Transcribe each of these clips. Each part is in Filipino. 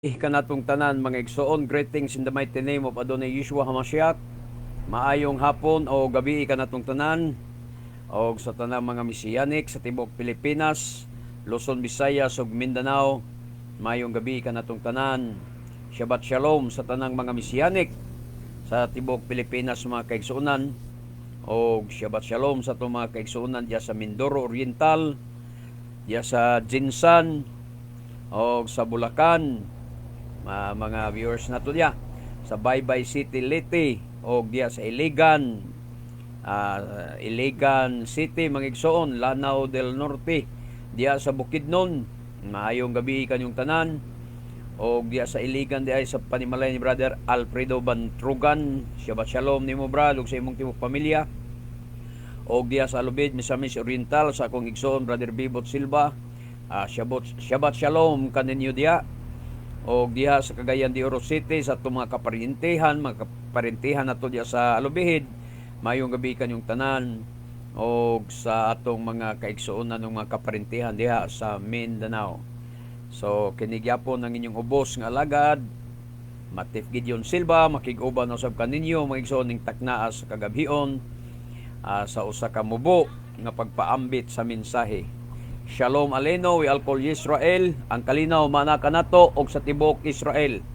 Kanatong tanan mga igsoon, greetings in the mighty name of Adonai Yeshua HaMashiach. Maayong hapon o gabi kanatong tanan o sa tanang mga Mesianic sa tibok Pilipinas, Luzon, Visayas ug Mindanao. Maayong gabi kanatong tanan. Shabbat Shalom sa tanang mga Mesianic sa tibok Pilipinas mga kaigsuonan o Shabbat Shalom sa itong mga kaigsuonan diya sa Mindoro Oriental, diya sa Jinsan o sa Bulacan. Mga viewers na to diya sa Baybay City, Leyte o diya sa Iligan, Iligan City, mga igsoon, Lanao del Norte, diya sa Bukidnon. Maayong gabi kanyong tanan. O diya sa Iligan diya sa panimalay ni Brother Alfredo Bantrugan. Shabbat Shalom nimo brad ug sa imong tibok pamilya. O diya sa Lubid, Misamis Oriental sa akong igsoon Brother Bibot Silva. Shabbat Shalom kaninyo diya. O diha sa Cagayan de Oro City sa itong mga kaparintihan nato diya sa Alubihid. Mayong gabi kanyong tanan o sa atong mga kaigsuonan ng mga kaparintihan diha sa Mindanao. So kinigyapon ang inyong ubos nga alagad Matif Gideon Silva, makig-uban usab kaninyo mga igsoon ning taknaa sa kagabhion sa usa ka mubo nga pagpaambit sa mensahe. Shalom Aleno, we all call Israel, ang kalinaw manaka nato og sa tibok Israel.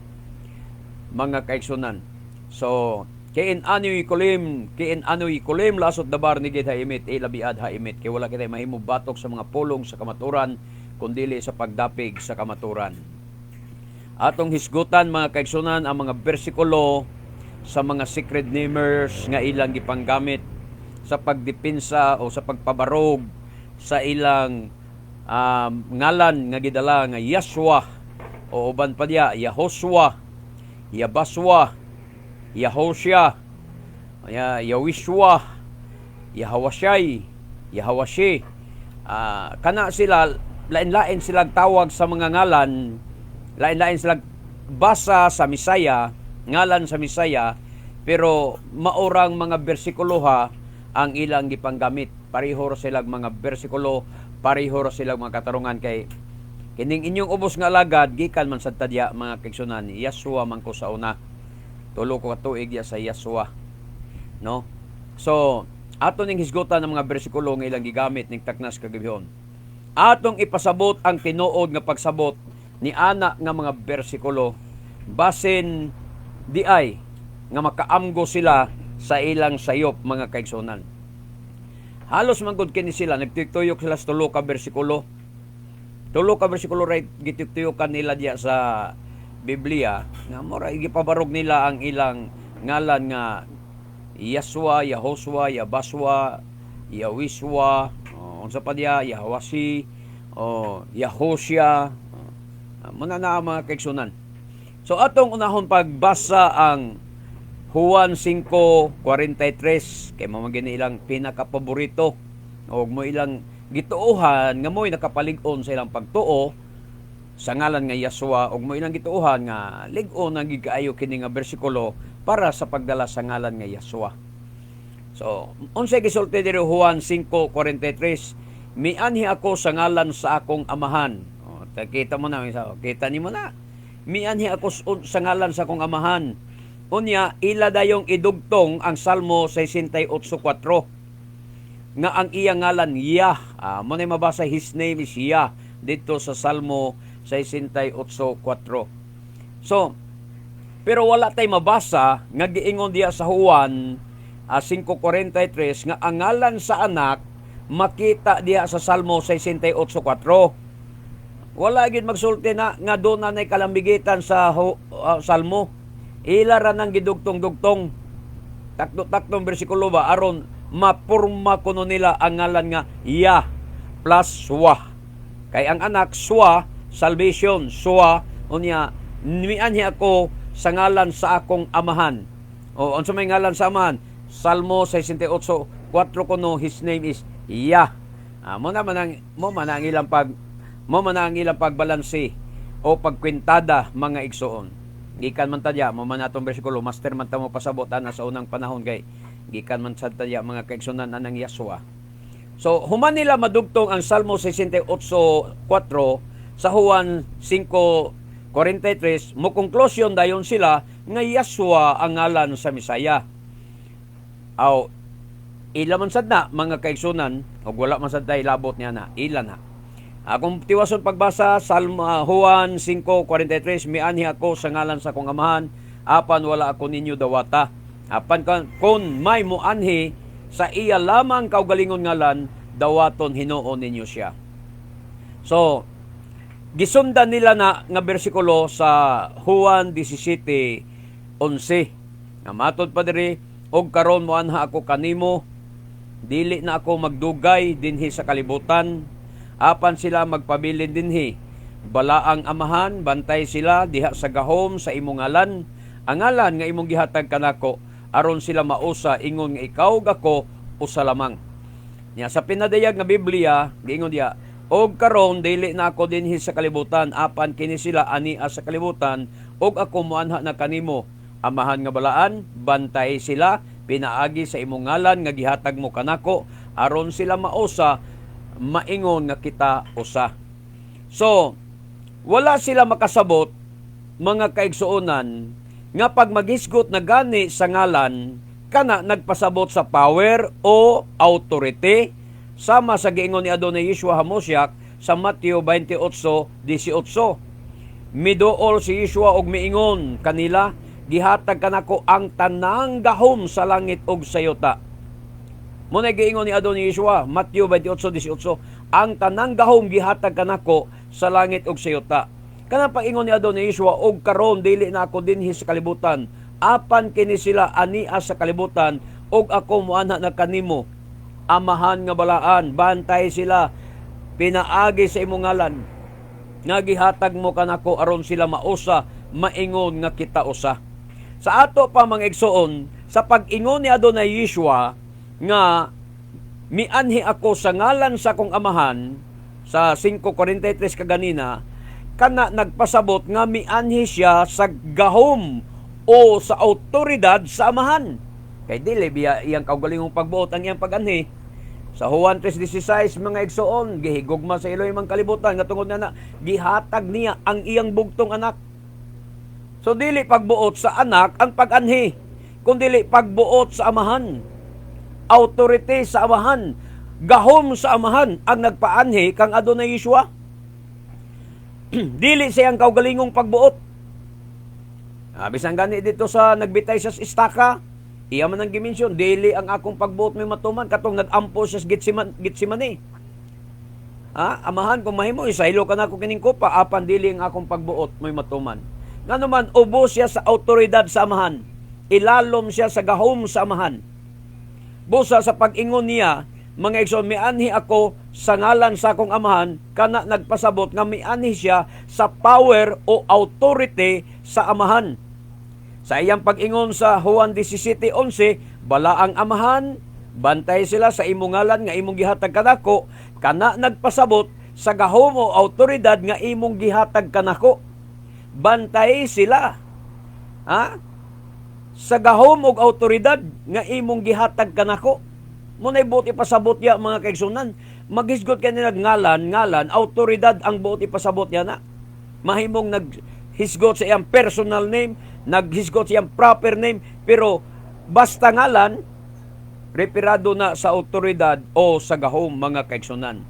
Mga kaigsunan. So, kiin anoy kulim lasot dabar ni gid haimit ilabiad haimit kay wala kitay mahimo batok sa mga pulong sa kamaturan kundili sa pagdapig sa kamaturan. Atong hisgutan mga kaigsunan ang mga bersikulo sa mga secret namers nga ilang gipanggamit sa pagdepensa o sa pagpabarog sa ilang ngalan nga gidala nga Yahshua o uban pa diya Yahoshua, Yabaswa, Yahosya, Yawishwa, Yahawashay, Yahawashi. Kana sila lain-lain silang tawag sa mga ngalan, lain-lain silang basa sa Misaya, ngalan sa Misaya, pero maurang mga bersikuloha ang ilang gipanggamit. Pareho silang mga bersikulo, pareho silang mga katarungan kay kining inyong ubos nga alagad gikan man sad tadya mga kaigsunan Yahshua man ko sa una. Tulo ko ka tuig ya sa Yahshua. No? So, ato ning hisgutan ng mga bersikulo nga ilang gigamit ning taknas kagabihon. Atong ipasabot ang tinuod nga pagsabot ni ana nga mga bersikulo basin di ay nga makaamgo sila sa ilang sayop mga kaigsunan. Halos manggod kini sila nagtuyok sila sa tulo ka bersikulo. Tulo ka bersikulo right gituyukan nila diya sa Biblia nga mora gipabarog nila ang ilang ngalan nga Yahshua, Yahoshua, Yabaswa, Yawiswa, unsa pa diya Yahawasi, Yahosya. Muna na mga kaigsunan. So atong unahon pagbasa ang Juan 5:43 kay mao gini ilang pinakapaborito o mo ilang gituohan nga mo'y nakapalig-on sa ilang pagtuo sa ngalan nga Yahshua o mo ilang gituohan nga lig-on ang gikaayo kini nga bersikulo para sa pagdala sa ngalan nga Yahshua. So, unsay gisulti diri Juan 5:43, mianhi ako sa ngalan sa akong amahan. Kita mo na, kita nimo na. Mianhi ako sa ngalan sa akong amahan. Unya, ila dayong idugtong ang Salmo 68:4 nga ang iyang ngalan Yah. Mo na mabasa, his name is Yah dito sa Salmo 68:4. So, pero wala tay mabasa nga giingon diya sa Juan 5:43 nga ang ngalan sa anak makita diya sa Salmo 68:4. Wala gid magsulti na nga doon na nay kalambigitan sa Salmo. Ila ra nang gidugtong-dugtong takto-taktong bersikulo ba aron mapurma kuno nila ang ngalan nga Yah plus Shua. Kay ang anak Shua, salvation, Shua unya mianhi ako sa ngalan sa akong amahan. O unsa may ngalan sa amahan? Salmo 68:4 kuno, his name is Yah. Mo man ang ilang pagbalanse o pagkwentada mga igsoon. Gikan man tadya mo man atong bersikulo master man ta mo pasabot ana sa unang panahon kay gikan man sad tadya mga kaigsunan anang Yahshua. So human nila madugtong ang Salmo 68:4 sa Juan 43, mo konklusyon dayon sila nga Yahshua ang ngalan sa Misaya. Aw ila man sad na mga kaigsunan, ug wala man sad tay labot niya na, ila na. Akong tiwason pagbasa Juan 5:43, mianhi ako sa ngalan sa akong amahan, apan wala ako ninyo dawata. Apan kun may muanhi sa iya lamang kaugalingon ngalan, dawaton hinuon ninyo siya. So, gisundan nila na nga bersikulo sa Juan 17:11. Nga matod pa diri, og karon moanha ako kanimo, dili na ako magdugay dinhi sa kalibutan, apan sila magpabilin dinhi. Balaang amahan, bantay sila diha sa gahom sa imong ngalan, ang ngalan nga imong gihatag kanako, aron sila mausa ingon nga ikaw gako usa lamang. Nya sa pinadayag nga Biblia, giingon diha, og karon dili na ako dinhi sa kalibutan, apan kini sila ania sa kalibutan, og ako moanha na kanimo. Amahan nga balaan, bantay sila, pinaagi sa imong ngalan nga gihatag mo kanako, aron sila mausa maingon nga kita usa. So, wala sila makasabot mga kaigsuonan nga pag maghisgot na gani sa ngalan kana nagpasabot sa power o authority sama sa giingon ni Adonai Yeshua HaMashiach sa Mateo 28:18. Miduol si Yeshua og miingon kanila, gihatag kanako ang tanang gahom sa langit ug sa yuta. Muna giingon ni Adonai Yeshua, Mateo 28:18, ang tanang gahom gihatag kanako sa langit ug sa yuta. Kana paingon ni Adonai Yeshua, og karon dili na ako dinhi sa kalibutan, apan kini sila ania sa kalibutan, og ako moanha na kanimo. Amahan nga balaan, bantay sila, pinaagi sa imong ngalan, nga gihatag mo kanako aron sila mausa maingon nga kita usa. Sa ato pa mga igsoon, sa pag-ingon ni Adonai Yeshua nga mianhi ako sa ngalan sa akong amahan sa 5:43 kaganina, kana nagpasabot nga mianhi siya sa gahom o sa autoridad sa amahan. Kay dili biya iyang kaugalingong pagbuot ang iyang pag-anhi. Sa Juan 3:16 mga igsoon, gihigugma sa Elohim ang kalibutan nga tungod na gihatag niya ang iyang bugtong anak. So dili pagbuot sa anak ang pag-anhi, kundi pagbuot sa amahan. Authority sa amahan, gahom sa amahan ang nagpaanhi kang Adonai Yeshua. Dili siyang kaugalingong pagbuot. Bisan gani dito sa nagbitay sa istaka, iya man ang gimensyon, dili ang akong pagbuot may matuman, katong nag-ampo siya sa Getsemani. Amahan, kung mahimo, isaylo ka na ako kining kupa, apan dili ang akong pagbuot may matuman. Nga naman, ubos siya sa autoridad sa amahan. Ilalom siya sa gahom sa amahan. Busa sa pag-ingon niya, mga igsoon, mianhi ako sa ngalan sa akong amahan, kana nagpasabot nga mianhi siya sa power o authority sa amahan. Sa iyang pag-ingon sa Juan 17:11, balaang amahan, bantay sila sa imong ngalan nga imong gihatag kanako, kana nagpasabot sa gahom o autoridad nga imong gihatag kanako. Bantay sila. Sa gahom og autoridad nga imong gihatag kanako. Munay buot ipasabot ya mga kaigsunan. Maghisgot ka nila ngalan, autoridad ang buot ipasabot ya na. Mahimong naghisgot sa iyang personal name, naghisgot sa iyang proper name, pero basta ngalan, reperado na sa autoridad o sa gahom mga kaigsunan.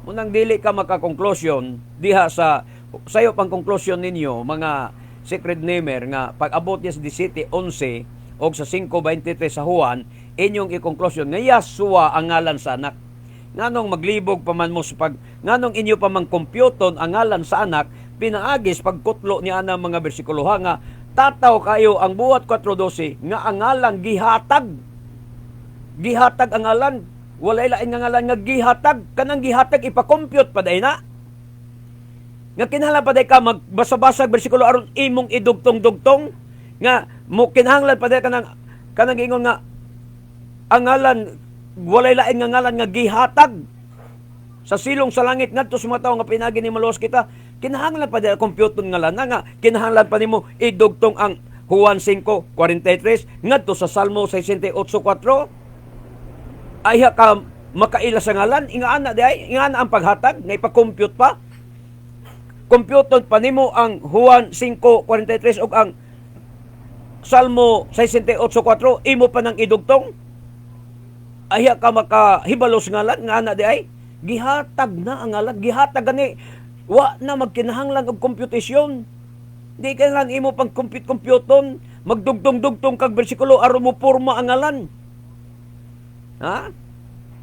Munang dili ka makakonklusyon diha sa sayo pang konklusyon ninyo mga secret namer nga pag-abot niya sa 17:11 o sa 5:23 sa Juan, inyong i-konklusyon nga Yahshua ang ngalan sa anak. Nganong maglibog pa man mo sa nganong inyo pa mang kompyuton ang ngalan sa anak, pinaagis pagkutlo niya ng mga bersikulo nga tataw kayo ang buhat 4:12 nga ang ngalan gihatag. Gihatag ang ngalan, walay lain nga ngalan nga gihatag, kanang gihatag ipa-compute pa day na. Nga kinahanglan pa day ka magbasa-basag bersikulo aron imong idugtong-dugtong nga mo kinahanglan pa day kanang ingon nga ang ngalan walay lain nga ngalan nga gihatag sa silong sa langit ngadto sa mga tawo nga pinagi ni maluwas kita, kinahanglan pa day kompyuton ngalan nga kinahanglan pa nimo idugtong ang Juan 5:43 ngadto sa Salmo 68:4. Ay ka makaila sa ngalan, ingana ang paghatag nga ipa-compute pa. kompyuton pa nimo ang Juan 5:43 ug ang Salmo 68:4, imo pa nang idugtong? Aya ka makahibalos ngalan nga ana di ay gihatag na ang ngalan, gihatag gani, wa na magkinahanglan og komputasyon. Di kailangan imo pang kompyuton, magdugtong-dugtong kag bersikulo aron mo porma ang ngalan. Ha?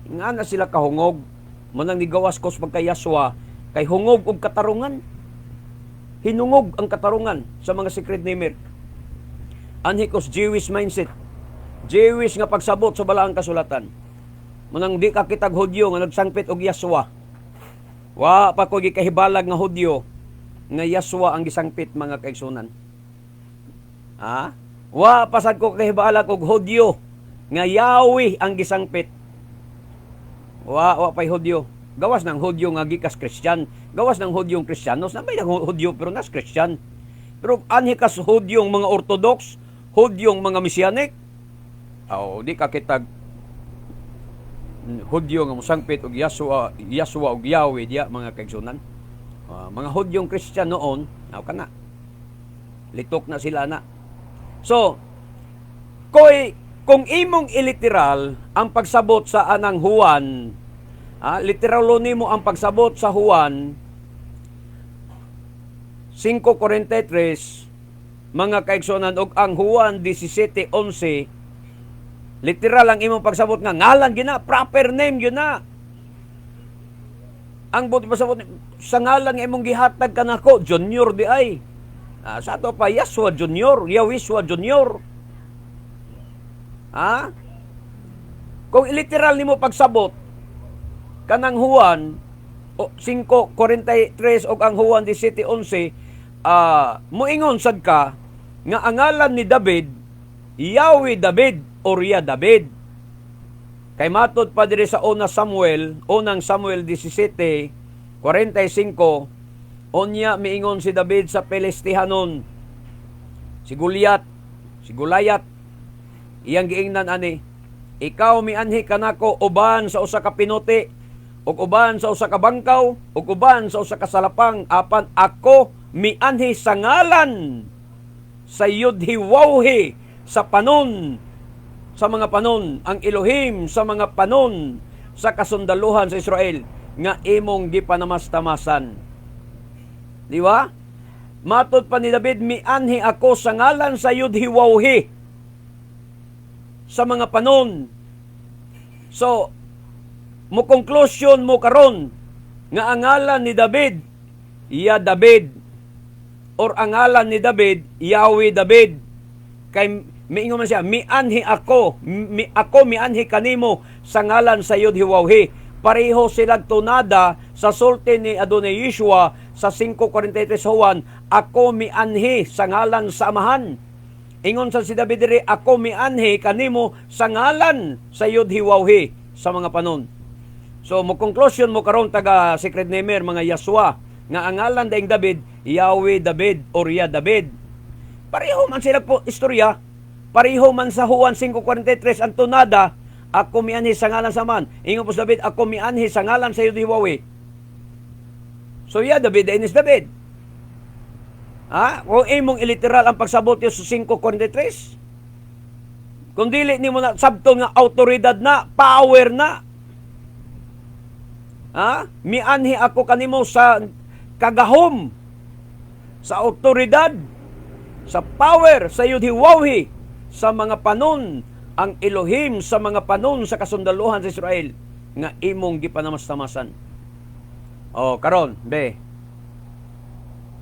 Nga na sila kahungog, manang nigawas kos pagkayaswa, kay hungog og katarungan. Hinungog ang katarungan sa mga secret namer. Anhikos Jewish mindset. Jewish nga pagsabot sa balaang kasulatan. Manang di ka kitag Hudyo nga nagsangpit og Yaswa. Wa pa ko gikahibalag nga Hudyo nga Yaswa ang gisangpit, mga kaigsunan. Ha? Wa pasad ko kahibalag og Hudyo nga Yahweh ang gisangpit. Wa pay Hudyo. Gawas ng Hudyo nga gikas Kristyan. Gawas ng Hudyong Kristyanos. Nabay ng Hudyo pero nas Kristyan. Pero anhikas Hudyong mga Orthodox, Hudyong mga Mesianic, di ka kitag Hudyo nga musangpit og Yaswa og Yahweh diya, mga kaigsunan. Mga Hudyong Kristyan noon, kana. Litok na sila na. So, kung imong iliteral ang pagsabot sa anang Juan, literalo nimo ang pagsabot sa Juan 5:43, mga kaigsunan, og ang Juan 17:11, literal ang imong pagsabot nga ngalan gina, proper name gyud na. Ang buti pasabot sa ngalan nga imong gihatag kanako, Junior di ay. Sa ato pa Yaswa Junior, Yawiswa Junior. Kung literal nimo pagsabot kanang Juan 5:43 og ang Juan 17:11, moingon sad ka nga ang ngalan ni David Yahweh David or Ya David. Kay matod pa diri sa unang Samuel 17:45, unya miingon si David sa Pelistihanon, si Goliat, iyang giingnan ani, ikaw mianhi kanako uban sa usa ka pinuti, ug uban sa usa ka bangkaw, ug uban sa usa ka salapang, apan ako mianhi sa ngalan sa Yudhiwawhi sa panon, sa mga panon, ang Elohim sa mga panon sa kasundaluhan sa Israel, nga imong gipanamastamasan. Di ba? Matod pa ni David, mianhi ako sa ngalan sa Yudhiwawhi sa mga panon. So, mo conclusion mo karon nga ang ngalan ni David, Ya David, or ang ngalan ni David, Yahweh David. Kay miingon man siya, mianhi ako mianhi kanimo sa ngalan sa Yudhiwawhi. Pareho silang tunada sa sulti ni Adonai Yeshua sa 5:43 Juan, ako mianhi sa ngalan sa Amahan. Ingon sa si David diri, ako mianhi kanimo sa ngalan sa Yudhiwawhi sa mga panon. So, mo conclusion mo karon taga secret namer, mga Yaswa, nga ang ngalan daing David, Yahweh David or Ya David. Pareho man sila po istorya, pareho man sa Juan 5:43 ang tunada, ako mianhi sa ngalan sa man. Ingon po sa David, ako mianhi sa ngalan sa Yudhiwawhi. So, Ya David, inis David. Kung imong iliteral ang pagsabot sa 5:43, kung dili nimo na sabton nga autoridad na, power na. Mianhi ako kanimo sa kagahom, sa autoridad, sa power, sa Yudhiwawhi, sa mga panon, ang Elohim sa mga panon sa kasundaluhan sa Israel, nga imong gipanamastamasan. Karon,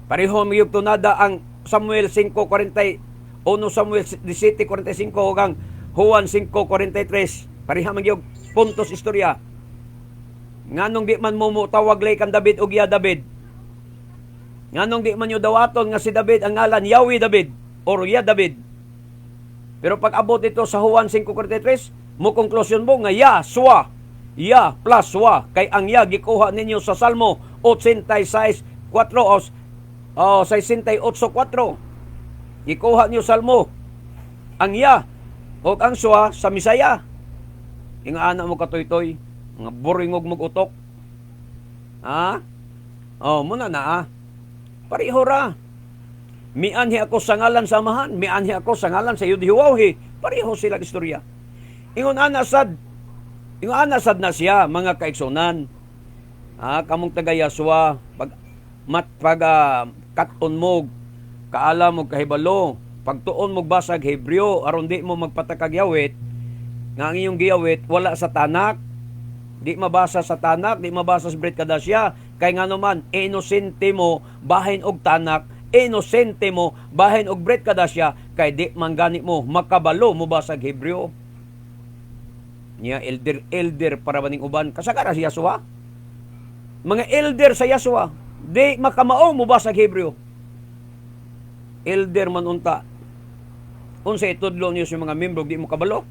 pareho miyog tunada ang Samuel 5:40, 1 Samuel 17:45 hanggang Juan 5:43. Pareha man gyud puntos istorya. Nganong di man mo tawag lay kan David og Ya David? Nganong di man yo dawaton nga si David ang ngalan Yahweh David or Ya David? Pero pag abot ito sa Juan 5:43, mo conclusion mo nga Yaswa, Ya plus Wa, kay ang Ya gikuha ninyo sa Salmo 86:4 o 68:4. Gikuha niyo Salmo ang Ya o ang Swa sa Misaya. Ingaana mo katoy-toy, mga buringog mo utok. Muna na Pareho ra. Mianhi ako sa ngalan sa Amahan, mianhi ako sa ngalan sa Yudhiwawhi. Pareho sila istorya. Ingon anasad na siya, mga kaigsunan. Kamong taga Yaswa, katon mo, kaalam mo kahibalo, pagtuon mo basag Hebreo, aron di mo magpatakag yawit, nga ang iyong giyawit, wala sa tanak, di mabasa sa tanak, di mabasa sa Brit Kadasya, kay nga naman, inosente mo, bahin og tanak, inosente mo, bahin og Brit Kadasya, kay di manggani mo, makabalo mo basag Hebreo. Niya, elder para baning uban, kasagara si Yaswa. Mga elder sa Yaswa, di makamao mo basag Hebreo. Elder man unta. Unsa itudlo niyo sa mga membro, di mo kabalo.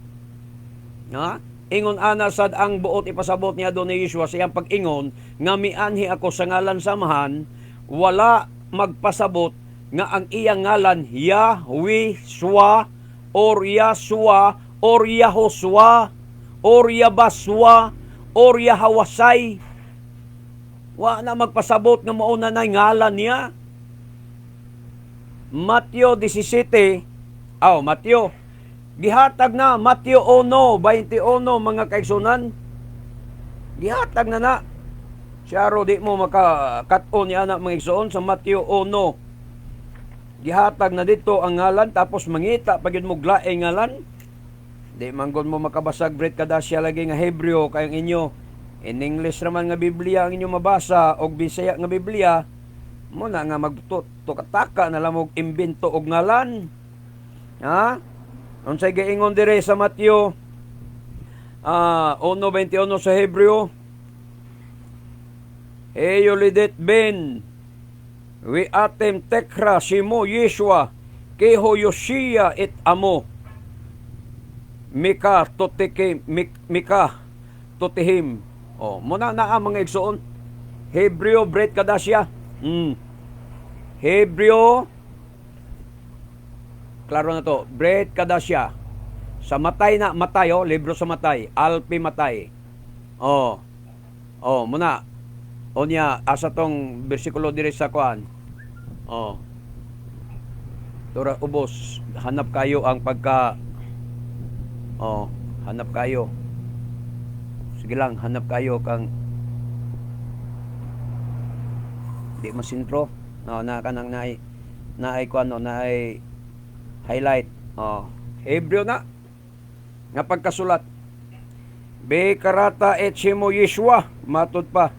Ingon anasad ang buot ipasabot niya doon ni Yeshua sa iyang pag-ingon nga mianhi ako sa ngalan samahan, wala magpasabot nga ang iyang ngalan Yahweh Shua or Yasua or Yahosua or Yabaswa or Yahawasay. Wa na magpasabot nga mauna na ngalan niya. Mateo 17, Mateo gihatag na Mateo 1:21 mga kaigsunan. Gihatag na. Siyaro di mo makakat-on ni anak mga igsoon sa Mateo 1. Gihatag na dito ang ngalan tapos mangita pagid mo glae ngalan. Di manggod mo makabasag Brit Kadasya lagi nga Hebreo kayong inyo. In English naman nga Biblia ang inyo mabasa og Bisaya nga Biblia. Mo na nga magtukataka na lang og imbento og ngalan. Unsay giingon dire sa Mateo 1:21 sa Hebreo. Eyolidet ben we atem tekra simo Yeshua keho Yoshia et amo Mika totihim. Muna na ang mga igsoon. Hebreo Brit Kadasya. Hebreo, klaro na to, Brit Kadasya. Sa Matay na, Matay, libro sa Matay, Alpi Matay. Muna. Niya, asa tong bersikulo diri sa kuan. Tura ubos, hanap kayo ang pagka, hanap kayo. Sige lang, hanap kayo kang, di masintro. Na kanang naay kuan naay highlight. Hebreo na nga pagkasulat. Be karata et simo Yeshua matud pa.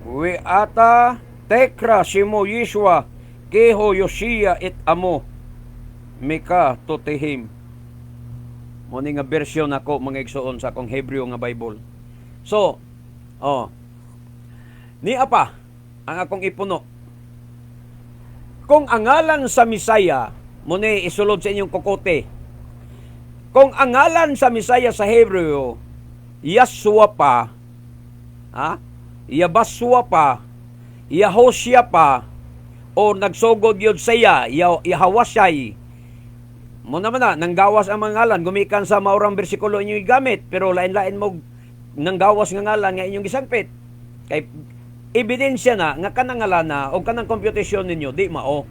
We ata tekra simo Yeshua keho Yoshia et amo Mika totihim. Muni nga bersyon ako mga igsoon sa akong Hebreo nga Bible. So, ni apa ang akong ipuno. Kung ang ngalan sa Misaya, muni isulod sa inyong kukote. Kung ang ngalan sa Misaya sa Hebreo, Yasua pa, Yabasua pa, Yahoshia pa, o nagsugod yun saya, Yahawasay. Muna man na, nanggawas ang mga ngalan, gumikan sa maurang bersikulo inyong gamit, pero lain-lain mo nanggawas ng ngalan nga inyong gisangpit. Kay ebidensya na nga kanang ngalan na o kanang computation ninyo di mao.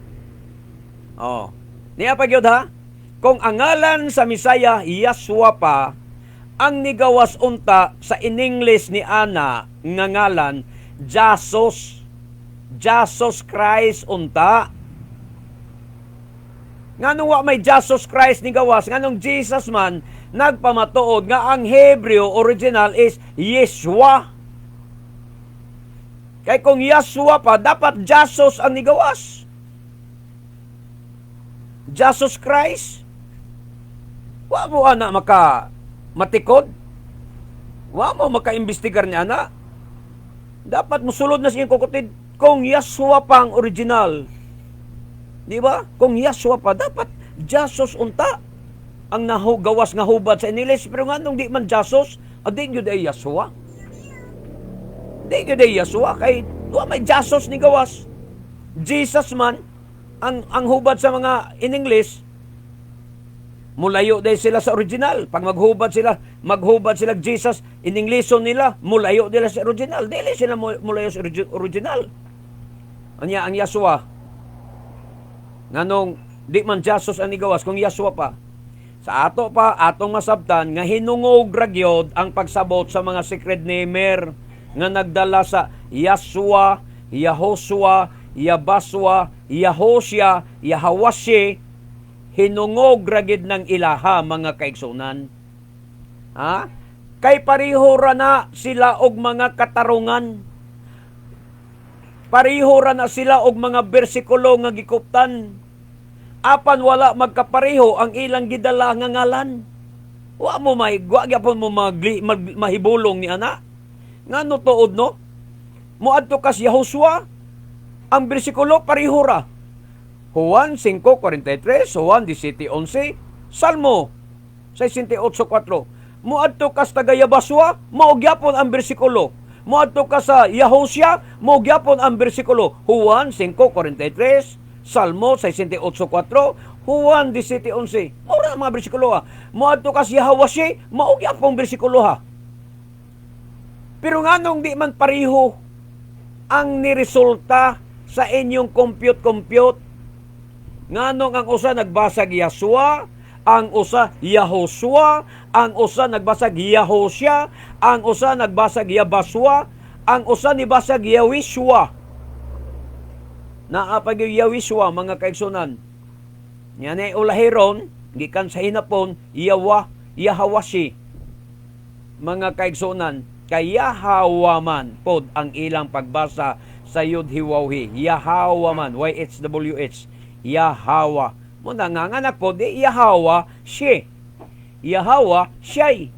Niya pa gyud ha. Kung ang ngalan sa Misaya Yasua pa, ang nigawas unta sa in English ni ana nga ngalan Jesus Christ unta. Nganong wa may Jesus Christ ni gawas, nganong Jesus man nagpamatuod nga ang Hebreo original is Yeshua. Kay kung Yeshua pa, dapat Jesus ang nigawas. Jesus Christ. Wa mo ana matikod. Wa mo makaimbestigar niya na. Dapat musulod na siyang kukutid kung Yeshua pa ang original. Di ba? Kung Yeshua pa, dapat Jesus unta ang gawas nga hubad sa English. Pero nga nung di man Jesus, di yun ay Yeshua. Di yun ay Yeshua. Kay may Jesus ni gawas. Jesus man, ang hubad sa mga in English, mulayo dahil sila sa original. Pag maghubad sila Jesus, in English nila, mulayo nila sa original. Dili sila mulayo sa original. Anya ang Yasua. Nganong di man Jesus ang igawas kung Yasua pa. Sa ato pa, atong masabtan, nga hinungog ragyod ang pagsabot sa mga secret namer nga nagdala sa Yasua, Yahosua, Yabasua, Yahosya, Yahawashe, hinungog ragid ng ilaha, mga kaigsunan. Ha? Kay pariho ra na sila og mga katarungan. Pariho ra na sila og mga bersikulo nga gikuptan. Apan wala magkapareho ang ilang gidala nga ngalan. Wa mo mahigwa gyapon mo mahibulong ni ana. Ngano tuod no? Moadto kas Yahosua ang bersikulo pareho ra. Juan 5:43, Juan 17:11, Salmo 68:4. Moadto kas taga Yabasua, mao gyapon ang bersikulo. Moadto ka sa Yahosya, mao gyapon ang bersikulo. Juan 5:43, Salmo 68:4, Juan 17:11. Mao ra mga bersikulo ha. Moadto ka sa Yahawashe, mao gyapon bersikulo ha. Pero nganong di man pareho ang niresulta sa inyong compute? Nganong ang usa nagbasag Yasua, ang usa Yahosua, ang usa nagbasag Yahosya, ang usa nagbasag Yabasua, ang usa nibasag Yahwishua. Naapag Yahwishua, mga kaigsunan. Yan ay ulahiron, gikan sa hinapon, Yahawashi. Mga kaigsunan, kay Yahawaman pod ang ilang pagbasa sa Yud-Hiwawhi. Yahawaman, YHWH. Yahawa. Muna nga anak po, di Yahawa, siya. Yahawa, siya'y.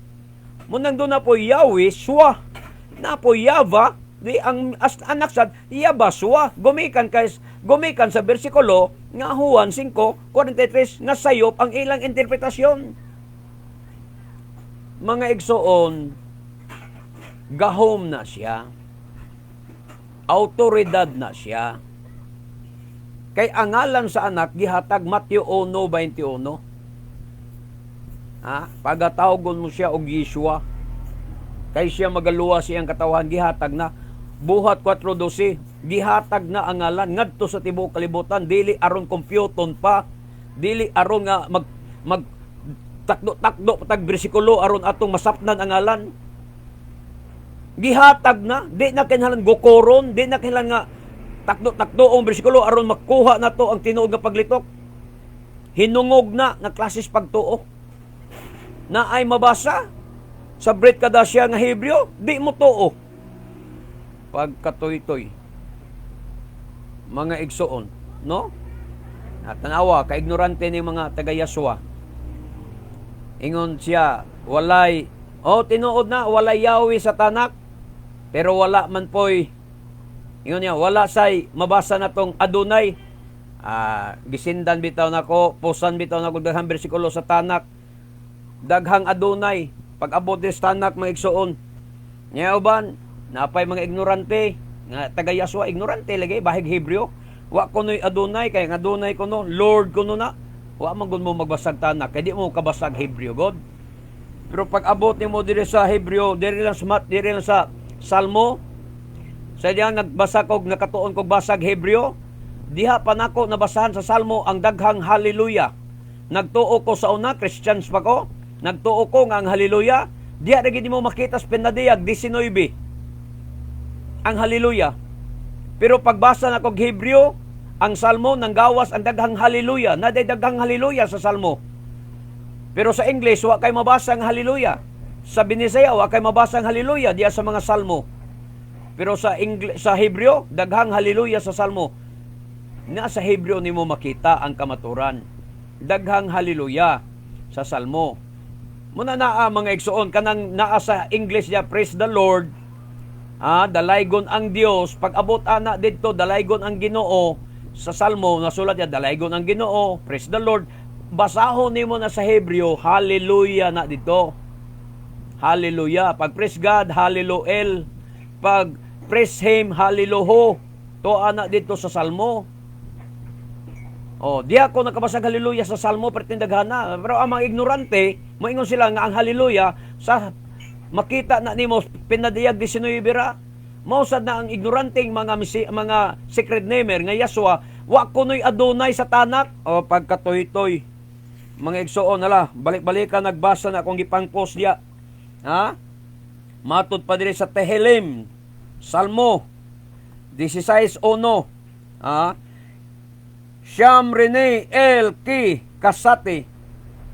Munang doon na po Yahweh, suwa. Na po Yava, di ang anak sad, Yabasua. Gumikan sa bersikulo, nga Juan 5:43, nga sayop ang ilang interpretasyon. Mga igsoon, gahom na siya. Autoridad na siya. Kay angalan sa anak gihatag Mateo 1:21. Pagatawgon mo siya og Yeshua. Kay siya magaluwa siyang katawan gihatag na. Buhat 4:12 gihatag na ang ngalan ngadto sa tibuok kalibutan, dili aron kompyuton pa, dili aron nga mag takdo tag bersikulo aron atong masapnan ang ngalan. Gihatag na, di na kinahanglan gokoron, di na kinahanglan nga takdo ang bersikulo aron makuha na to ang tinuod nga paglitok. Hinungog na klases pagtuo. Na ay mabasa sa Brit Kadasya nga Hebreo, di mo tuo. Pagkatoy-toy. Mga igsoon, no? Tanawa, kaignorante ni mga taga-Yasua. Ingon siya, walay, tinuod na, walay Yahweh sa tanak, pero wala man po'y ingon niya, wala say mabasa na tong Adonai. Gisindan bitaw nako, pusan bitaw nako daghang bersikulo sa tanak. Daghang Adonai. Pag abot des tanak mga igsoon. Nya uban, napay mga ignorante nga taga Yasua, ignorante lagi bahig Hebreo. Wa kunoy Adonai kay nga Adonai kuno, Lord kuno na. Wa man gud mo magbasag tanak kay di mo kabasag Hebreo god. Pero pag abot nimo diri sa Hebreo, diri lang sa Salmo, sa diyang nagbasa kog nakatuon kog basag Hebreo, diha pa nako nabasahan sa Salmo ang daghang hallelujah. Nagtuo ko sa una, Christians pa ko, nagtuo ko nga ang hallelujah, diha ra gid mo makita sa pinadiyag 19 ang hallelujah. Pero pagbasa na kog Hebreo, ang Salmo nang gawas ang daghang hallelujah, naday daghang hallelujah sa Salmo. Pero sa English wa kay mabasa ang hallelujah. Sa Binisaya wa kay mabasa ang hallelujah diya sa mga Salmo. Pero sa Hebreo, daghang hallelujah sa Salmo. Sa Hebreo nimo makita ang kamaturan. Daghang hallelujah sa Salmo. Muna naa mga igsoon, kanang naa sa English niya, praise the Lord. Dalaygon ang Dios. Pag abot ana dito, dalaygon ang Ginoo. Sa Salmo, nasulat niya, dalaygon ang Ginoo, praise the Lord. Basahon nimo na sa Hebreo, hallelujah na dito. Hallelujah. Pag praise God, hallelujah. Pag praise Him, hallelujah. To ana dito sa Salmo. Di ako nakabasag hallelujah sa Salmo, pertindaghana. Pero ang mga ignorante, moingon sila nga ang hallelujah, sa makita na nimo pinadiyag 19 ra. Mausad na ang ignoranteng mga secret namer nga Yaswa, wa kunoy adunay sa tanak. O pagkatoy-toy. Mga igsoon nala, balik-balikan nagbasa na akong gipang-post diya. Ha? Matod pa diri sa Tehillim, Salmo 16:1. Ha? Siyam Rene El Ki Kasati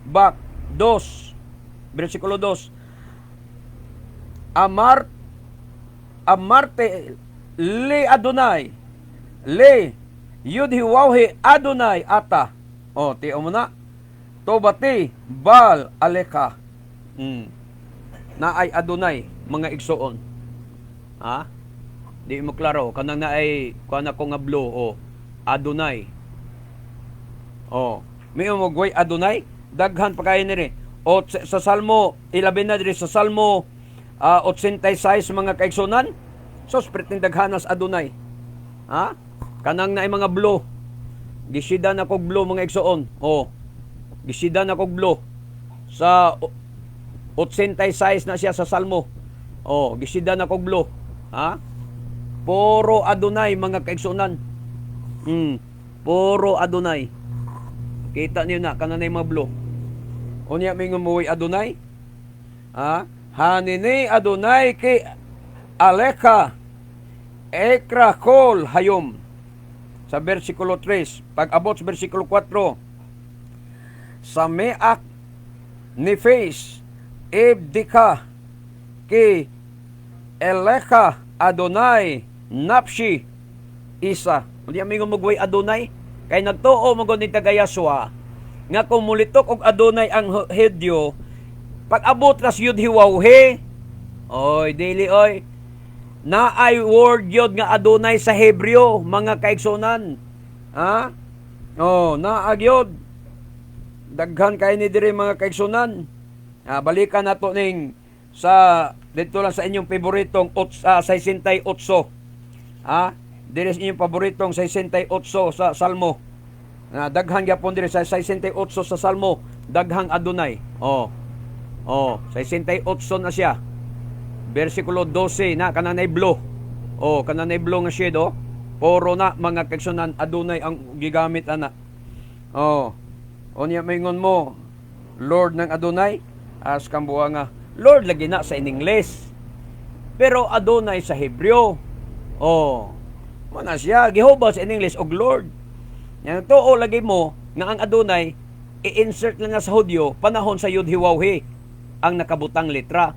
Bak 2 versikulo 2. Amarte li Adonai li Yudhiwawhi Adonai ata. O, tiyo mo na. Tobati Bal Aleka. Na ay Adonai, mga igsoon. Ha? Di mo klaro. Kanang na ay, kana ko nga blue, o, Adonai. O, may umugway Adonai, daghan pa kayo nire. O, sa Salmo, ilabi na diri sa Salmo, 86 mga kaigsunan. So, spriting daghanas Adonai. Ha? Kanang na ay mga blue. Gisida na kog blue, mga igsoon. O, gisida na kog blue. Sa 86 na siya sa Salmo. Oh, gisida na kog blue. Ha? Puro Adonai mga kaigsunan. Puro Adonai. Kita niyo na kananay mga blue. Unya may ngumuwi Adonai. Ha? Hanini Adonai ki Aleka Ekra kol hayom. Sa versikulo 3, pag abot sa versikulo 4, Sameak Nefes Ibdika ki Eleka Adonai Napshi Isa. Hindi aming magway Adonai. Kay nagtuo mo ni Tagayaswa nga kung mulitok og Adonai ang hedyo, pag abot ras yud hiwawhe, oy, dili oy, na ay word yod nga Adonai sa Hebreo, mga kaigsunan. Ha? Oh, na agyod. Daghan kay ni diri mga kaigsunan. Balikan nato ning sa dito lang sa inyong paboritong 68. Diri sa inyong paboritong 68 sa Salmo. Daghang gyapon diri sa 68 sa Salmo, daghang Adonai. 68 na siya. Versikulo 12 na kananay blue. Kananay blue nga shade, puro na mga kaigsunan Adonai ang gigamit ana. Unya maingon mo, Lord ng Adonai, as kambuha nga, Lord lagi na sa in English. Pero Adonai sa Hebreo. Mana siya gihubad sa in English og Lord. Yang tuo lagi mo nga ang Adonai i-insert lang nga sa Hudyo panahon sa Yud Hiwawhi ang nakabutang letra.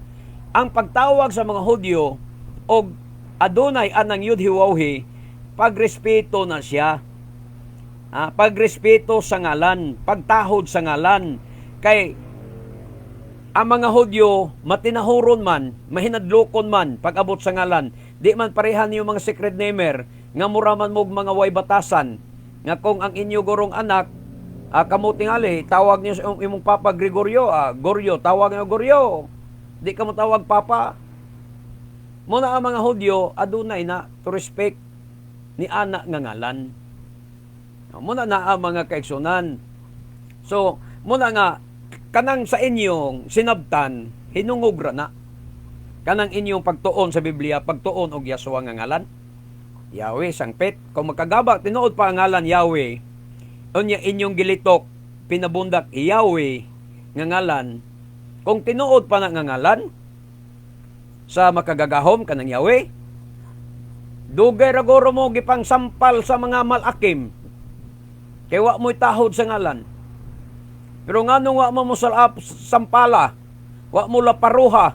Ang pagtawag sa mga Hudyo og Adonai anang Yud Hiwawhi, pagrespeto na siya. Pagrespeto sa ngalan, pagtahod sa ngalan. Kay ang mga Hudyo matinahuron man, mahinadlokon man pag-abot sa ngalan. Di man parehan niyo mga secret namer nga muraman mo mga way batasan nga kung ang inyo gorong anak kamo tingali tawag niyo sa imong papa Gregorio, Goryo, tawag niyo Goryo. Di ka mo tawag papa. Muna ang mga Hudyo adunay na to respect ni anak nga ngalan. Muna na ang mga kaigsunan. So, muna nga kanang sa inyong sinabtan hinungog ra na. Kanang inyong pagtuon sa Biblia, pagtuon og Yaswa nga ngalan, Yahweh sangpit. Kung magkagabak tinuod pa ang ngalan Yahweh, unya inyong gilitok pinabundak Yahweh nga ngalan, kung tinuod pa na nga ngalan sa makagagahom kanang Yahweh, dugay ra guro mo gipang sampal sa mga malakim. Kay wa mo'y tahod sa ngalan. Pero nganong wa mo sampala, wa mo laparuha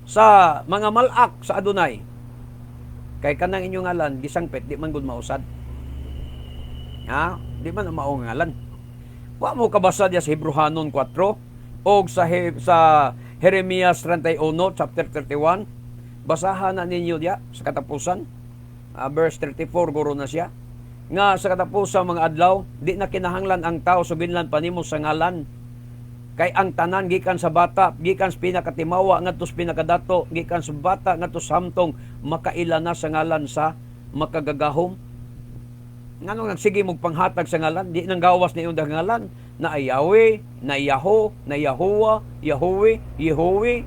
sa mga malak sa Adonai. Kay kanang inyong ngalan gisangpit di man gud mausad. Di man mao nga ngalan. Wa mo kabasa diya sa Hebrehanon 4 og sa Jeremias 31 chapter 31. Basahan na ninyo diya sa katapusan. Verse 34 guro na siya. Nga sa katapusan mga adlaw, di na kinahanglan ang tao suginlan panimo sa ngalan. Kay ang tanan gikan sa bata, gikan sa pinakatimawa ngadto sa pinakadato, gikan sa bata ngadto sa hamtong makaila na sa ngalan sa makagagahom. Nganong nagsige mog panghatag sa ngalan, di nang gawas ni undang ngalan na Yahweh, na Yaho, na Yahuwa, Yahweh, Yehove.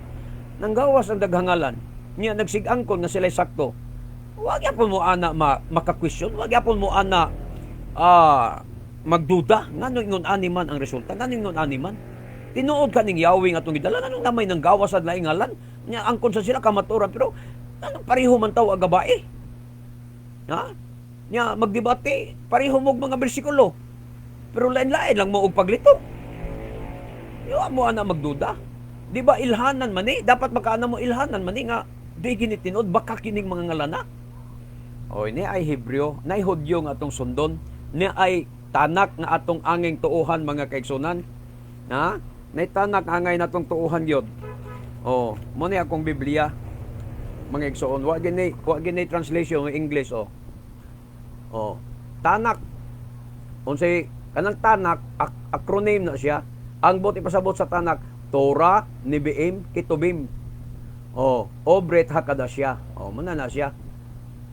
Nang gawas ang daghang ngalan. Niya nagsigangkon nga sila sakto. Wag yapon mo ana maka-question, wag yapon mo ana magduda ngano ingon ani man ang resulta, ngano ingon ani man. Tinuod kaning Yahweh nga atong gidala, anong namay nang gawas sa laing ngalan. Nya angkon sa sila kamaturan pero anong pareho man taw ang gabae. Ha? Nya magdebate, pareho mo mga bersikulo. Pero lain-lain lang mo og paglito. Yo mo ana magduda. Di ba ilhanan man dapat makaana mo ilhanan man nga di gini tinuod baka kining mga ngalana. O ni ay Hebreo, nay Hudyo nga atong sundon, ni ay tanak nga atong anging tuuhan mga kaigsunan. Ha? Nay tanak angay natong tuuhan gyud. Oh, mo ni akong Biblia mga igsoon, wa gini translation ng English oh. Oh, tanak. Unsay kanang tanak acronym na siya. Ang bot ipasabot sa tanak, Torah, Nevi'im, Ketubim. Oh, Obret Hakadasya. Oh, muna na siya.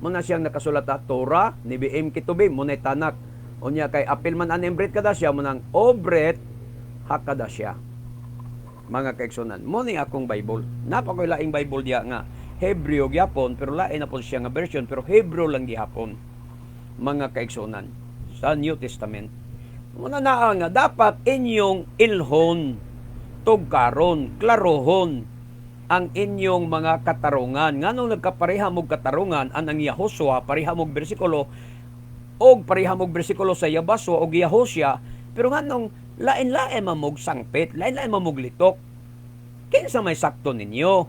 Muna siyang nakasulat Torah, Nevi'im, Ketubim, muna tanak. Unya kay apil man an Obret Kadasya munang Obret Hakadasya. Mga kaigsunan, mo ni akong Bible. Napakoy laing Bible diya nga Hebreo gyapon pero lain na po siya nga version pero Hebreo lang gihapon. Mga kaigsunan sa New Testament. Muna naa nga dapat inyong ilhon, tugkaron, klarohon ang inyong mga katarungan. Nganong nagkapareha mog katarungan anang Yahosua, pareha mog bersikulo og pareha mog bersikulo sa Yabaswa og Yahosya, pero nganong lain-lain mamog sangpit, lain-lain mamog litok. Kinsa may sakto ninyo?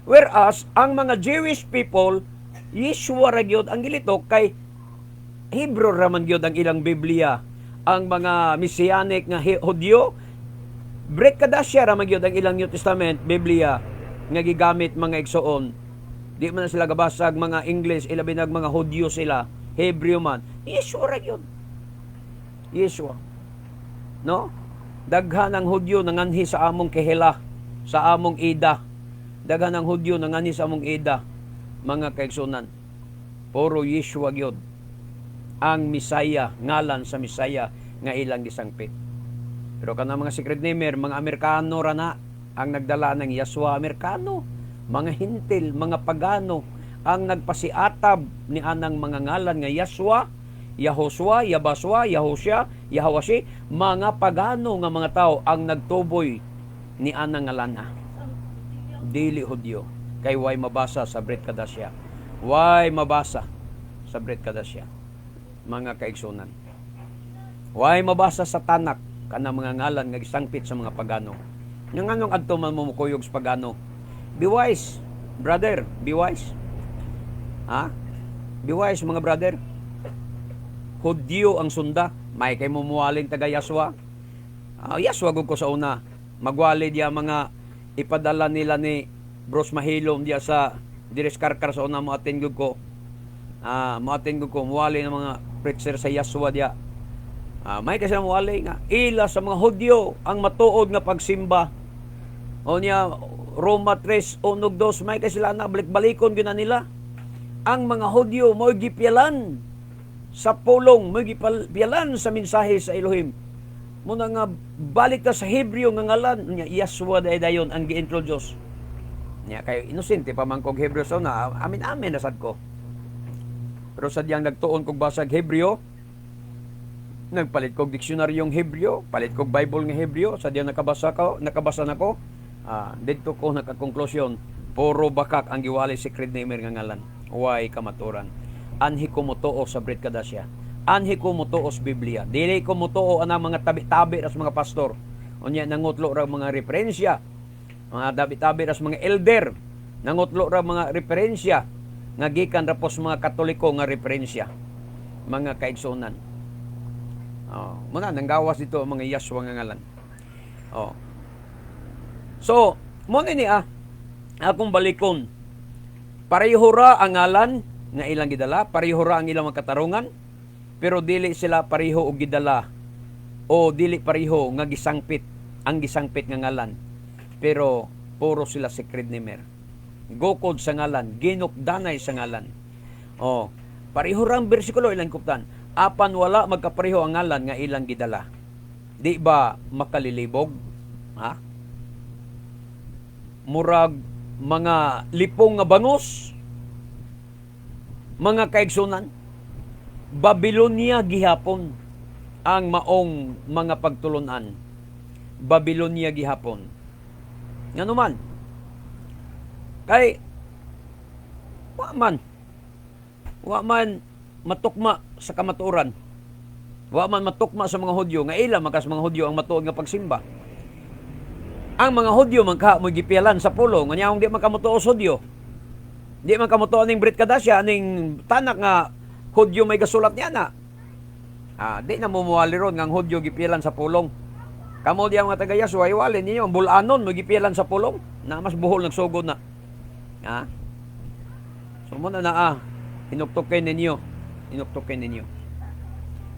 Whereas ang mga Jewish people, Yeshua ra gyud ang gilitok kay Hebrew raman gyud ang ilang Biblia. Ang mga Messianic nga Hudyo, Brit Kadasya raman gyud ang ilang New Testament Biblia nga gigamit mga igsoon. Di man na sila gabasag mga English, ilabi nag mga Hudyo sila, Hebrew man. Yeshua ra gyud. Yeshua. No? Daghan ang Hudyo nanganhi sa among Kehela, sa among Ida. Daghan ang Hudyo nanganhi sa among Ida. Mga kaigsunan. Puro Yeshua gyud ang Misaya, ngalan sa Misaya nga ilang gisangpit. Pero kanang mga secret namer, mga Amerikano ra na ang nagdala ng Yeshua. Amerikano, mga hintil, mga pagano ang nagpasiatab ni anang mga ngalan nga Yeshua, Yahosua, Yabaswa, Yahosya, Yahawashi, mga pagano nga mga tao ang nagtuboy ni anang ngalana. Dili Hudyo, kay way mabasa sa Brit Kadasya. Way mabasa sa Brit Kadasya. Mga kaigsunan. Way mabasa sa tanak kanang mga ngalan nga gisangpit sa mga pagano. Nga nganong adto man mo mukuyog sa pagano. Be wise, brother, be wise. Ha? Be wise mga brother. Hudyo ang sunda, may kay mumuwaling taga Yaswa. Yaswa gud ko sa una. Magwali diya mga ipadala nila ni Bros Mahilom diya sa Dires Karkar sa una mo atin gud ko. Mo ko muwali ng mga preacher sa Yaswa diya. May kasi muwali nga ila sa mga Hudyo ang matuod nga pagsimba. O niya Roma 3:1-2 may kasi sila na balik-balikon gyud nila. Ang mga Hudyo mo gipialan sa pulong, mo gipialan sa mensahe sa Elohim. Muna nga balik ta sa Hebreo nga ngalan niya Yaswa dayon ang gi-introduce. Niya kay inosente pa man kog Hebreo sa na amin nasad ko. Pero sadyang nagtuon kog basag Hebreo, nagpalit kog diksionaryong Hebreo, palit kog Bible nga Hebreo, sadyang nakabasa nako. Dito ko nakakonklusyon, puro bakak ang giwali secret name nga ngalan. Way kamaturan. Anhi ko mutuo sa Brit Kadasya. Anhi ko mutuo sa Biblia. Dili ko mutuo anang mga tabi-tabi as mga pastor. Unya nangutlo ra mga referensya. Mga tabi-tabi as mga elder. Nangutlo ra mga referensya nga gikan ra pos mga Katoliko nga referensya. Mga kaigsunan. Muna nanggawas dito ang mga Yaswa nga ngalan. So, mo ni akong balikon. Pareho ra ang ngalan nga ilang gidala, pareho ra ang ilang mga katarungan, pero dili sila pareho og gidala o dili pareho nga gisangpit, ang gisangpit nga ngalan. Pero puro sila secret namer. Gokod sa ngalan, ginukdanay sa ngalan. Pareho ra ang bersikulo ilang kuptan. Apan wala magkapareho ang ngalan nga ilang gidala. Di ba makalilibog? Ha? Murag mga lipong nga bangus. Mga kaigsunan, Babylonia gihapon ang maong mga pagtulunan. Babylonia gihapon. Ngano man? Kay wa man matukma sa kamatuoran. Wa man matukma sa mga Hudyo nga ila makas mga Hudyo ang matuod nga pagsimba. Ang mga Hudyo man ka mo gipialan sa pulo nga nyaong di man kamutuo sa Hudyo. Di man kamutuo ning Brit Kadasya ning tanak nga Hudyo may gasulat niya na. Di na mo muwali ron nga ang Hudyo gipialan sa pulong. Kamo di ang mga taga-Yaswa iwalin ninyo ang bulanon mo gipialan sa pulong na mas buhol nagsugod na. So mo na hinuktukin ninyo.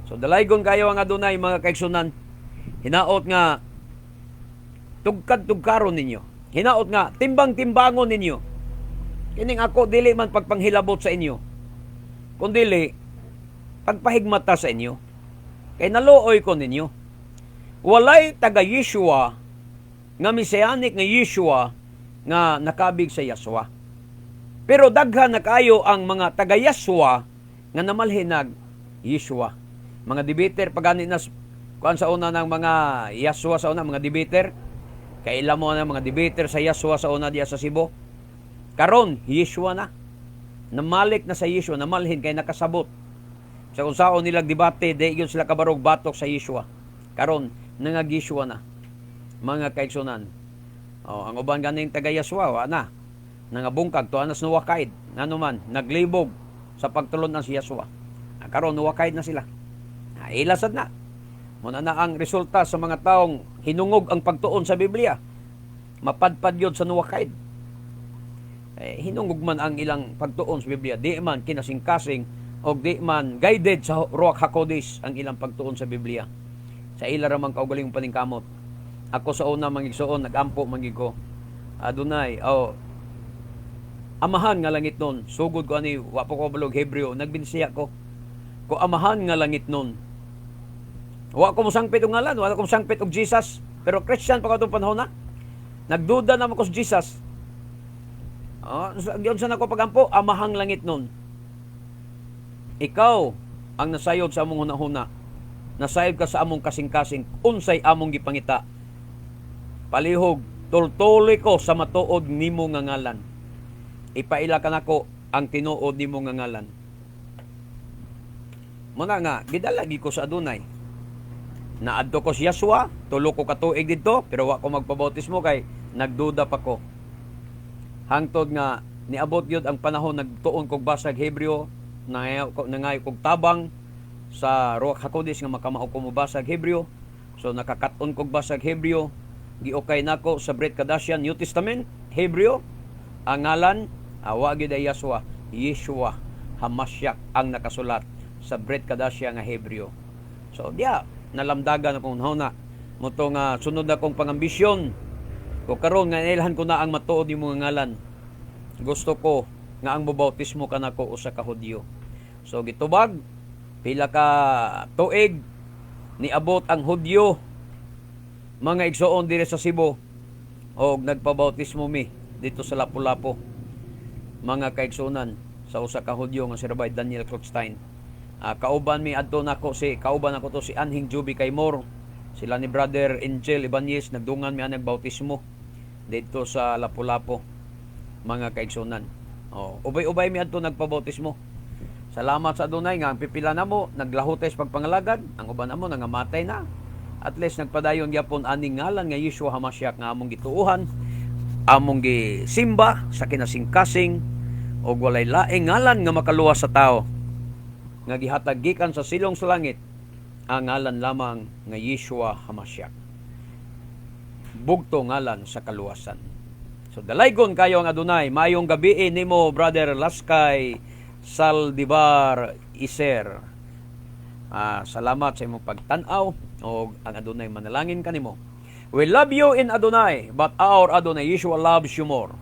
So dalaygon kayo ang adunay mga kaigsunan. Hinaot nga tugkad-tugkaron ninyo. Hinaot nga timbang-timbangon ninyo. Kining ako dili man pagpanghilabot sa inyo. Kundili pagpahigmata sa inyo. Kay naluoy ko ninyo. Walay taga Yeshua nga messianic nga Yeshua nga nakabig sa Yaswa. Pero daghan na kayo ang mga taga Yaswa nga namalhinag Yeshua. Mga debater pagani na kuan sa una ng mga Yaswa sa una, mga debater. Kailan mo na mga debater sa Yaswa sa una diya sa Cebu. Karon Yeshua na. Namalik na sa Yeshua, namalhin kay nakasabot. Sa kung saan nilang debate, di yun sila kabarog batok sa Yeshua. Karon nangag-Yeshua na. Mga kaigsunan. Ang uban ganing taga Yaswa, wa na. Nangabungkag to anas nuwakaid. Ngano man, naglibog sa pagtulon ng si Yaswa. Karon nuwakaid na sila. Ilasad na. Muna na ang resulta sa mga taong hinungog ang pagtuon sa Biblia. Mapadpad yun sa nuwakaid. Hinungog man ang ilang pagtuon sa Biblia. Di man kinasing-kasing o di man guided sa Ruach HaKodesh ang ilang pagtuon sa Biblia. Sa ila ramang kaugaling paningkamot. Ako sa una mangigsoon, nagampo mangig ko. Adunay, amahan nga langit nun. Sugod ko ani, wapo ko balog Hebreo. Nagbinsiya ko. Ko amahan nga langit nun. Wa ko musangpit og ngalan, wala ko musangpit og Jesus. Pero Christian pa ko itong panahon na. Nagduda naman ko sa Jesus. Diyon sa nako pagampo, amahang langit nun. Ikaw ang nasayod sa among hunahuna. Nasayod ka sa among kasing-kasing. Unsay among gipangita. Palihog, tultuloy ko sa matuod nimo nga ngalan. Ipaila ka nako ang tinuod nimo nga ngalan. Muna nga, gidalagi ko sa adunay. Naadto ko si Yaswa, tulo ko katuig dito, pero wa ko magpabautismo kay nagduda pa ko. Hangtod nga niabot gyud ang panahon nagtuon kog basag Hebreo, nangayo kog tabang sa Ruach HaKodesh nga makamao ko mo basag Hebreo. So nakakaton kog basag Hebreo, giukay nako sa Brit Kadasya New Testament Hebreo. Ang ngalan wa gyud ay Yaswa, Yeshua HaMashiach ang nakasulat sa Brit Kadasya nga Hebreo. So nalamdagan akong na moto nga sunod na kong pangambisyon ko karon nga ilhan ko na ang matuod ni mga ngalan. Gusto ko nga ang bubautismo kanako usa ka Hudyo. So gitubag pila ka tuig niabot ang Hudyo mga igsoon dire sa Cebu og nagpabautismo mi dito sa Lapu-Lapu. Mga kaigsunan sa usa ka Hudyo nga si Rabbi Daniel Klockstein. Kauban mi adto nako kauban ako to si Anhing Juby Kaymor. Sila ni Brother Angel Ibanez nagdungan mi ang nagbautismo dito sa Lapu-Lapu. Mga kaigsunan. Ubay-ubay mi adto nagpabautismo. Salamat sa adunay nga ang pipila namo naglahotes pagpangalagad, ang uban namo nangamatay na. At least nagpadayon gyapon aning ngalan nga Yeshua HaMashiach nga among gituuhan, among gisimba sa kinasing-kasing og walay laing ngalan nga makaluwas sa tao. Nga gihatag gikan sa silong sa langit ang ngalan lamang nga Yeshua HaMashiach. Bugto ngalan sa kaluwasan. So dalaygon kayo ang adunay. Mayong gabi nimo Brother Laskay Saldivar Iser. Salamat sa imong pagtan-aw o ang adunay manalangin kanimo. We love you in Adonai, but our Adonai Yeshua loves you more.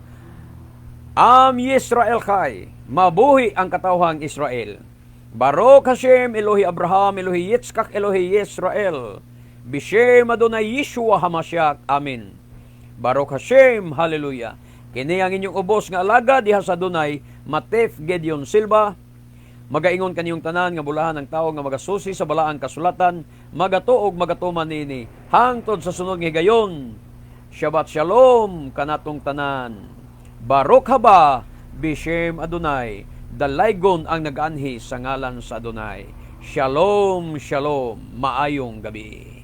Am Yisrael Chai, mabuhi ang katawhang Israel. Baruch Hashem Elohi Abraham, Elohi Yitzchak, Elohi Yisrael. Bishem Adonai Yeshua HaMashiach. Amen. Baruch Hashem, hallelujah. Kini ang inyong ubos nga alagad diha sa Adonai, Matef Gedeon Silva. Magaingon kaniyong tanan nga bulahan ng tawo nga magasusi sa balaang kasulatan, magatuog magatuman nini hangtod sa sunod nga higayon. Shabbat shalom kanatong tanan. Baruch haba bishem Adonai. Dalaygon ang nag-anhi sa ngalan sa Adonai. Shalom, shalom. Maayong gabi.